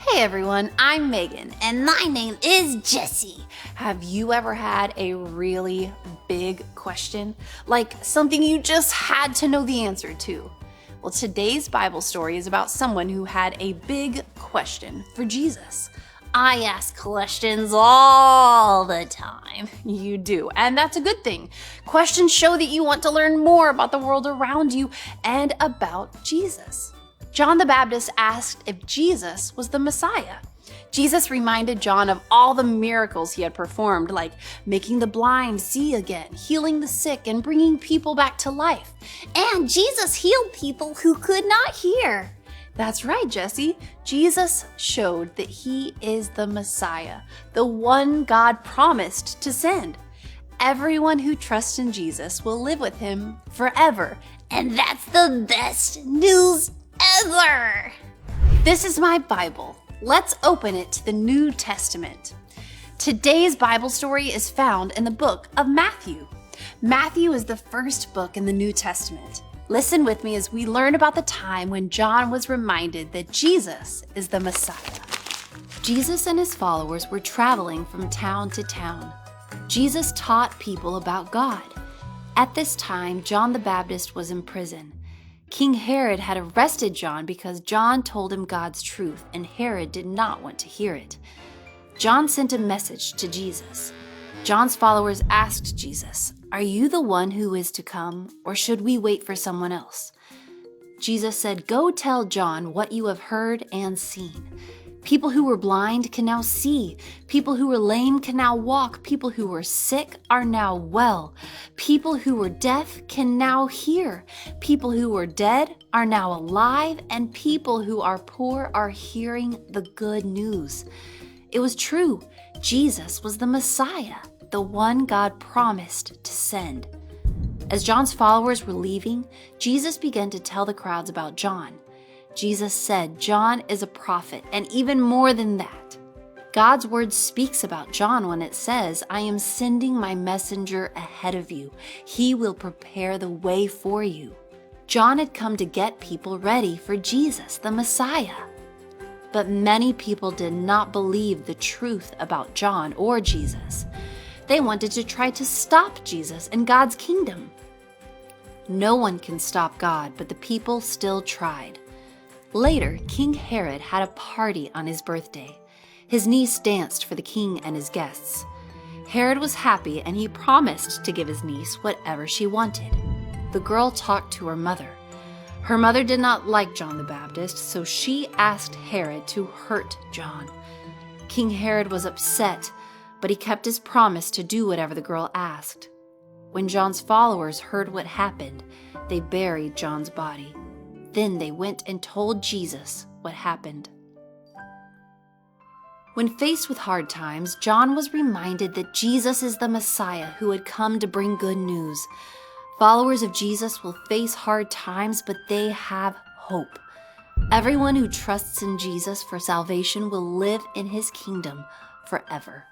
Hey everyone, I'm Megan, and my name is Jessie. Have you ever had a really big question? Like something you just had to know the answer to? Well, today's Bible story is about someone who had a big question for Jesus. I ask questions all the time. You do, and that's a good thing. Questions show that you want to learn more about the world around you and about Jesus. John the Baptist asked if Jesus was the Messiah. Jesus reminded John of all the miracles he had performed, like making the blind see again, healing the sick, and bringing people back to life. And Jesus healed people who could not hear. That's right, Jesse. Jesus showed that he is the Messiah, the one God promised to send. Everyone who trusts in Jesus will live with him forever. And that's the best news ever! This is my Bible. Let's open it to the New Testament. Today's Bible story is found in the book of Matthew. Matthew is the first book in the New Testament. Listen with me as we learn about the time when John was reminded that Jesus is the Messiah. Jesus and his followers were traveling from town to town. Jesus taught people about God. At this time, John the Baptist was in prison. King Herod had arrested John because John told him God's truth, and Herod did not want to hear it. John sent a message to Jesus. John's followers asked Jesus, "Are you the one who is to come, or should we wait for someone else?" Jesus said, "Go tell John what you have heard and seen. People who were blind can now see. People who were lame can now walk. People who were sick are now well. People who were deaf can now hear. People who were dead are now alive. And people who are poor are hearing the good news." It was true. Jesus was the Messiah, the one God promised to send. As John's followers were leaving, Jesus began to tell the crowds about John. Jesus said John is a prophet, and even more than that. God's word speaks about John when it says, "I am sending my messenger ahead of you. He will prepare the way for you." John had come to get people ready for Jesus, the Messiah. But many people did not believe the truth about John or Jesus. They wanted to try to stop Jesus and God's kingdom. No one can stop God, but the people still tried. Later, King Herod had a party on his birthday. His niece danced for the king and his guests. Herod was happy, and he promised to give his niece whatever she wanted. The girl talked to her mother. Her mother did not like John the Baptist, so she asked Herod to hurt John. King Herod was upset, but he kept his promise to do whatever the girl asked. When John's followers heard what happened, they buried John's body. Then they went and told Jesus what happened. When faced with hard times, John was reminded that Jesus is the Messiah who had come to bring good news. Followers of Jesus will face hard times, but they have hope. Everyone who trusts in Jesus for salvation will live in his kingdom forever.